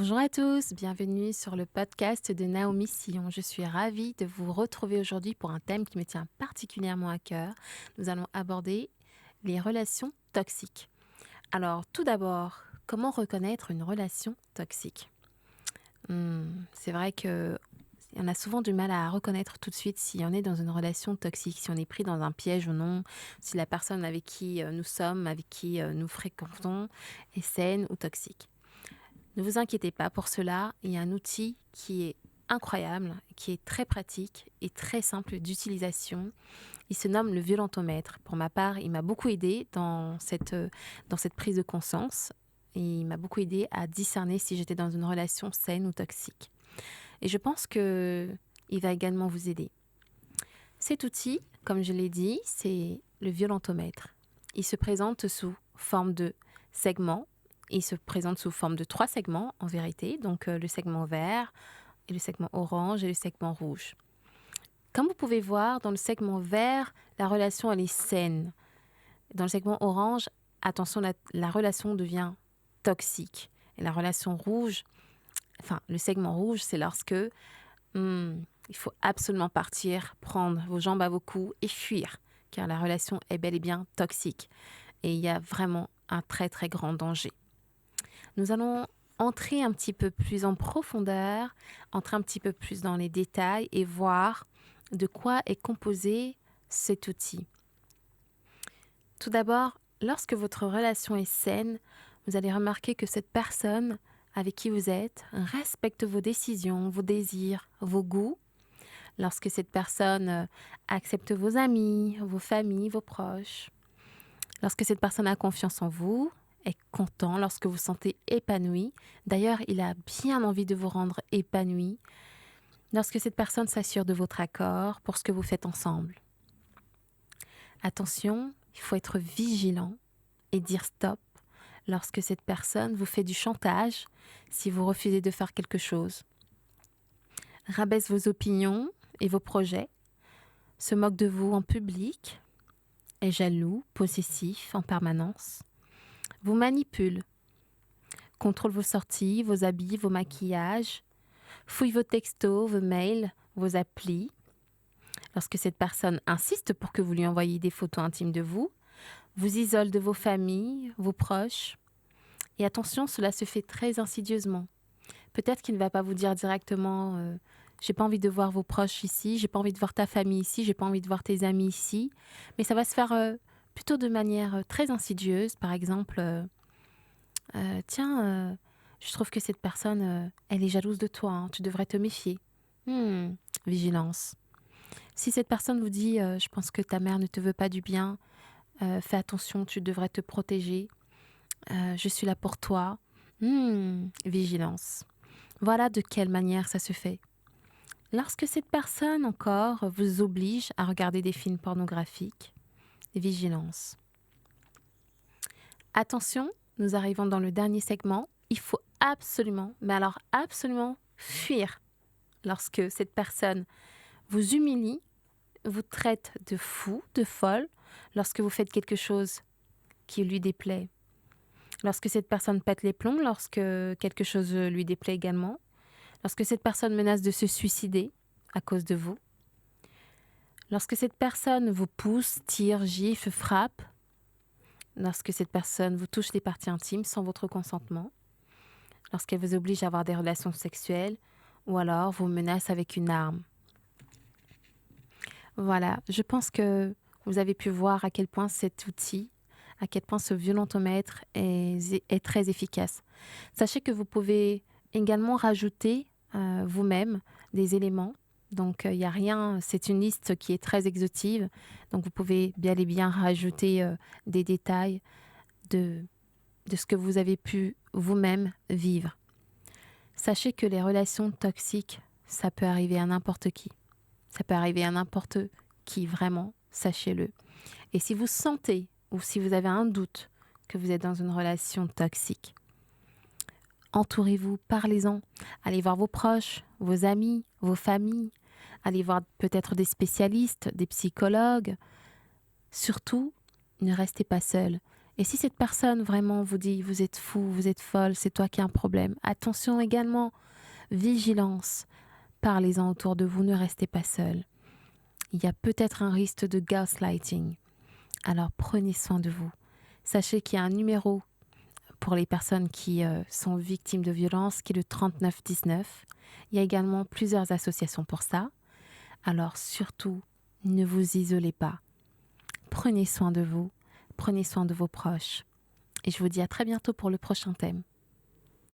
Bonjour à tous, bienvenue sur le podcast de Naomi Sillon. Je suis ravie de vous retrouver aujourd'hui pour un thème qui me tient particulièrement à cœur. Nous allons aborder les relations toxiques. Alors, tout d'abord, comment reconnaître une relation toxique? C'est vrai que on a souvent du mal à reconnaître tout de suite si on est dans une relation toxique, si on est pris dans un piège ou non, si la personne avec qui nous sommes, avec qui nous fréquentons est saine ou toxique. Ne vous inquiétez pas pour cela, il y a un outil qui est incroyable, qui est très pratique et très simple d'utilisation. Il se nomme le violentomètre. Pour ma part, il m'a beaucoup aidé dans cette prise de conscience et il m'a beaucoup aidé à discerner si j'étais dans une relation saine ou toxique. Et je pense que il va également vous aider. Cet outil, comme je l'ai dit, c'est le violentomètre. Il se présente sous forme de segments. Il se présente sous forme de 3 segments en vérité, donc le segment vert et le segment orange et le segment rouge. Comme vous pouvez voir, dans le segment vert, la relation elle est saine. Dans le segment orange, attention, la relation devient toxique. Et la relation rouge, enfin le segment rouge, c'est lorsque il faut absolument partir, prendre vos jambes à vos cous et fuir, car la relation est bel et bien toxique. Et il y a vraiment un très très grand danger. Nous allons entrer un petit peu plus en profondeur, entrer un petit peu plus dans les détails et voir de quoi est composé cet outil. Tout d'abord, lorsque votre relation est saine, vous allez remarquer que cette personne avec qui vous êtes respecte vos décisions, vos désirs, vos goûts. Lorsque cette personne accepte vos amis, vos familles, vos proches. Lorsque cette personne a confiance en vous, est content, lorsque vous vous sentez épanoui. D'ailleurs, il a bien envie de vous rendre épanoui. Lorsque cette personne s'assure de votre accord pour ce que vous faites ensemble. Attention, il faut être vigilant et dire stop lorsque cette personne vous fait du chantage si vous refusez de faire quelque chose. Rabaisse vos opinions et vos projets, se moque de vous en public, est jaloux, possessif en permanence, vous manipule, contrôle vos sorties, vos habits, vos maquillages, fouille vos textos, vos mails, vos applis. Lorsque cette personne insiste pour que vous lui envoyiez des photos intimes de vous, vous isole de vos familles, vos proches. Et attention, cela se fait très insidieusement. Peut-être qu'il ne va pas vous dire directement j'ai pas envie de voir vos proches ici, j'ai pas envie de voir ta famille ici, j'ai pas envie de voir tes amis ici. Mais ça va se faire plutôt de manière très insidieuse. Par exemple, tiens, je trouve que cette personne, elle est jalouse de toi, hein, tu devrais te méfier. Vigilance. Si cette personne vous dit je pense que ta mère ne te veut pas du bien, fais attention, tu devrais te protéger, je suis là pour toi. Vigilance. Voilà de quelle manière ça se fait. Lorsque cette personne encore vous oblige à regarder des films pornographiques, vigilance. Attention, nous arrivons dans le dernier segment. Il faut absolument, mais alors absolument fuir lorsque cette personne vous humilie, vous traite de fou, de folle, lorsque vous faites quelque chose qui lui déplaît. Lorsque cette personne pète les plombs, lorsque quelque chose lui déplaît également. Lorsque cette personne menace de se suicider à cause de vous. Lorsque cette personne vous pousse, tire, gifle, frappe. Lorsque cette personne vous touche les parties intimes sans votre consentement. Lorsqu'elle vous oblige à avoir des relations sexuelles. Ou alors vous menace avec une arme. Voilà, je pense que vous avez pu voir à quel point cet outil, à quel point ce violentomètre est très efficace. Sachez que vous pouvez également rajouter vous-même des éléments. Donc, il n'y a rien, c'est une liste qui est très exhaustive. Donc, vous pouvez bien et bien rajouter des détails de ce que vous avez pu vous-même vivre. Sachez que les relations toxiques, ça peut arriver à n'importe qui. Ça peut arriver à n'importe qui, vraiment, sachez-le. Et si vous sentez ou si vous avez un doute que vous êtes dans une relation toxique, entourez-vous, parlez-en. Allez voir vos proches, vos amis, vos familles. Allez voir peut-être des spécialistes, des psychologues. Surtout, ne restez pas seul. Et si cette personne vraiment vous dit vous êtes fou, vous êtes folle, c'est toi qui as un problème, attention également, vigilance, parlez-en autour de vous, ne restez pas seul. Il y a peut-être un risque de gaslighting. Alors prenez soin de vous. Sachez qu'il y a un numéro pour les personnes qui sont victimes de violences qui est le 3919. Il y a également plusieurs associations pour ça. Alors surtout, ne vous isolez pas. Prenez soin de vous, prenez soin de vos proches. Et je vous dis à très bientôt pour le prochain thème.